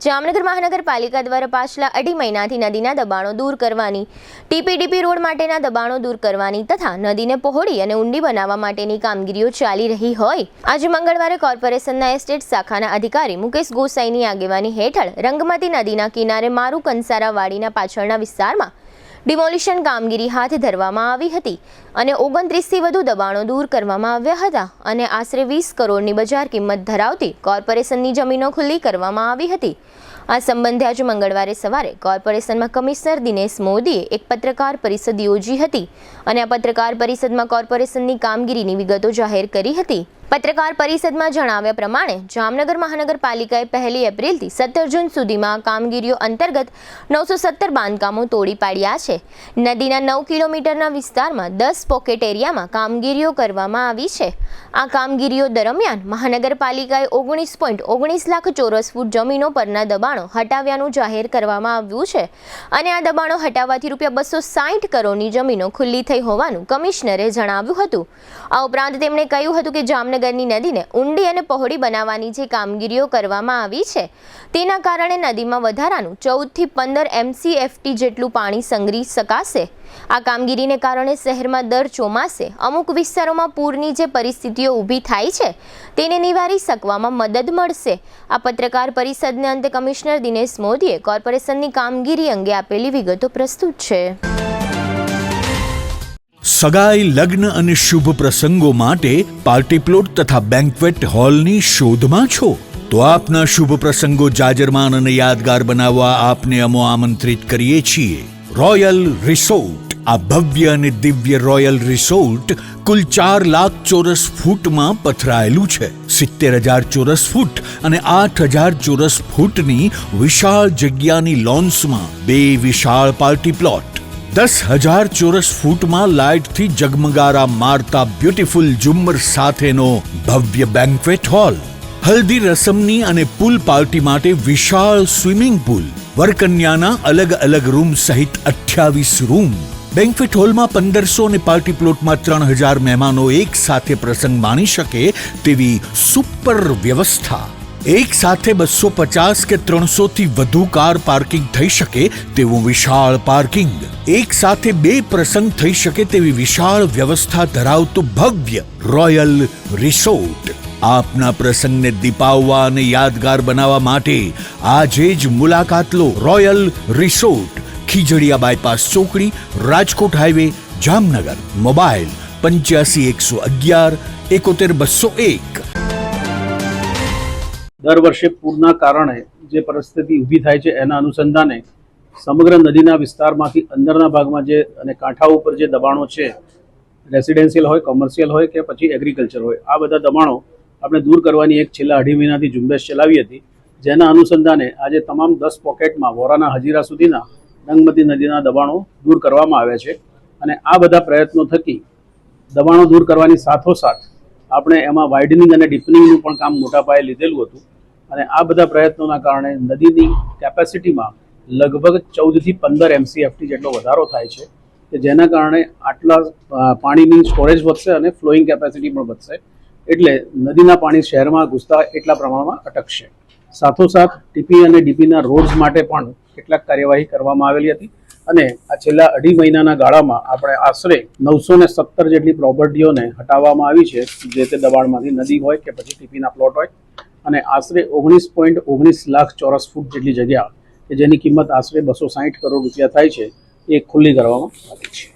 જામનગર મહાનગરપાલિકા દ્વારા પાછલા 2.5 મહિનાથી નદીના દબાણો દૂર કરવાની, ટીપીડીપી રોડ માટેના દબાણો દૂર કરવાની તથા નદીને પહોળી અને ઊંડી બનાવવા માટેની કામગીરીઓ ચાલી રહી હોય આજે મંગળવારે કોર્પોરેશનના એસ્ટેટ શાખાના અધિકારી મુકેશ ગોસાઈની આગેવાની હેઠળ રંગમતી નદીના કિનારે મારું કંસારા વાડીના પાછળના વિસ્તારમાં ડિમોલિશન કામગીરી હાથ ધરવામાં આવી હતી અને 29 થી વધુ દબાણો દૂર કરવામાં આવ્યા હતા અને આશરે 20 કરોડની બજાર કિંમત ધરાવતી કોર્પોરેશનની જમીનો ખુલ્લી કરવામાં આવી હતી। આ સંબંધે આજે મંગળવારે સવારે કોર્પોરેશનમાં કમિશનર દિનેશ મોદીએ એક પત્રકાર પરિષદ યોજી હતી અને આ પત્રકાર પરિષદમાં કોર્પોરેશનની કામગીરીની વિગતો જાહેર કરી હતી। પત્રકાર પરિષદમાં જણાવ્યા પ્રમાણે જામનગર મહાનગરપાલિકાએ 1 એપ્રિલથી 17 જૂન સુધીમાં કામગીરીઓ અંતર્ગત 917 બાંધકામો તોડી પાડ્યા છે। નદીના 9 કિલોમીટરના વિસ્તારમાં 10 પોકેટ એરિયામાં કામગીરીઓ કરવામાં આવી છે। આ કામગીરીઓ દરમિયાન મહાનગરપાલિકાએ 19.19 લાખ ચોરસ ફૂટ જમીનો પરના દબાણો હટાવ્યાનું જાહેર કરવામાં આવ્યું છે અને આ દબાણો હટાવવાથી ₹260 કરોડની જમીનો ખુલ્લી થઈ હોવાનું કમિશનરે જણાવ્યું હતું। આ ઉપરાંત તેમણે કહ્યું હતું કે જામનગરની નદીને ઊંડી અને પહોળી બનાવવાની જે કામગીરીઓ કરવામાં આવી છે તેના કારણે નદીમાં વધારાનું 14 થી 15 MCFT જેટલું પાણી સંગ્રહી શકાશે। આ કામગીરીને કારણે શહેરમાં દર ચોમાસે અમુક વિસ્તારોમાં પૂરની જે પરિસ્થિતિઓ ઊભી થાય છે તેને નિવારી શકવામાં મદદ મળશે। આ પત્રકાર પરિષદને અંતે કમિશનર દિનેશ મોદીએ કોર્પોરેશનની કામગીરી અંગે આપેલી વિગતો પ્રસ્તુત છે। સગાઈ, લગ્ન અને શુભ પ્રસંગો માટે પાર્ટી પ્લોટ તથા બેન્ક્વેટ હોલની શોધમાં છો તો આપના શુભ પ્રસંગો જાજરમાન અને યાદગાર બનાવવા આપને અમો આમંત્રિત કરીએ છીએ। રોયલ રિસોર્ટ, આ ભવ્ય અને દિવ્ય રોયલ રિસોર્ટ કુલ 4 લાખ ચોરસ ફૂટમાં પથરાયેલું છે। 70,000 ચોરસ ફૂટ અને 8,000 ચોરસ ફૂટની વિશાળ જગ્યાની લોન્સમાં 2 વિશાળ પાર્ટી પ્લોટ, 10,000 ચોરસ ફૂટમાં લાઇટથી જગમગારા મારતા બ્યુટીફુલ ઝુમ્મર સાથેનો ભવ્ય બેન્ક્વેટ હોલ, હલ્દી રસમની અને પૂલ પાર્ટી માટે વિશાળ સ્વિમિંગ પૂલ, વરકન્યાના અલગ અલગ રૂમ સહિત 28 રૂમ। બેન્ક્વેટ હોલમાં 1500 અને પાર્ટી પ્લોટમાં 3,000 મહેમાનો એક સાથે પ્રસંગ માણી શકે તેવી સુપર વ્યવસ્થા। એક સાથે 250 કે 300 થી વધુ કાર પાર્કિંગ થઈ શકે તેવું વિશાળ પાર્કિંગ, એક સાથે 2 પ્રસંગ થઈ શકે તેવી વિશાળ વ્યવસ્થા ધરાવતો ભવ્ય રોયલ રિસોર્ટ। આપના પ્રસંગને દીપાવવા અને યાદગાર બનાવવા માટે આજે જ મુલાકાત લો। રોયલ રિસોર્ટ, ખીજડીયા બાયપાસ ચોકડી, રાજકોટ હાઈવે, જામનગર। મોબાઈલ 85 111 71 201। દર વર્ષે પૂરના કારણે જે પરિસ્થિતિ ઊભી થાય છે એના અનુસંધાને સમગ્ર નદીના વિસ્તારમાંથી અંદરના ભાગમાં જે અને કાંઠા ઉપર જે દબાણો છે, રેસિડેન્શિયલ હોય, કોમર્શિયલ હોય કે પછી એગ્રીકલ્ચર હોય, આ બધા દબાણો આપણે દૂર કરવાની એક છેલ્લા 2.5 મહિનાથી ઝુંબેશ ચલાવી હતી, જેના અનુસંધાને આજે તમામ 10 પોકેટમાં વોરાના હજીરા સુધીના રંગમતી નદીના દબાણો દૂર કરવામાં આવ્યા છે અને આ બધા પ્રયત્નો થકી દબાણો દૂર કરવાની સાથોસાથ આપણે એમાં વાઇડનિંગ અને ડીપનિંગનું પણ કામ મોટા પાયે લીધેલું હતું અને આ બધા પ્રયત્નોના કારણે નદીની કેપેસિટીમાં લગભગ 14 થી 15 MCFT જેટલો વધારો થાય છે કે જેના કારણે આટલા પાણીની સ્ટોરેજ વધશે અને ફ્લોઈંગ કેપેસિટી પણ વધશે, એટલે નદીના પાણી શહેરમાં ઘૂસતા એટલા પ્રમાણમાં અટકશે। સાથોસાથ ટીપી અને ડીપીના રોડ્સ માટે પણ કેટલાક કાર્યવાહી કરવામાં આવેલી હતી અને આ છેલ્લા 2.5 મહિનાના ગાળામાં આપણે આશરે 917 જેટલી પ્રોપર્ટીઓને હટાવવામાં આવી છે, જે તે દબાણમાંથી નદી હોય કે પછી ટીપીના પ્લોટ હોય, અને આશરે 19.19 લાખ ચોરસ ફૂટ જેટલી જગ્યા કે જેની કિંમત આશરે 260 કરોડ રૂપિયા થાય છે એ ખુલ્લી કરવામાં આવી છે।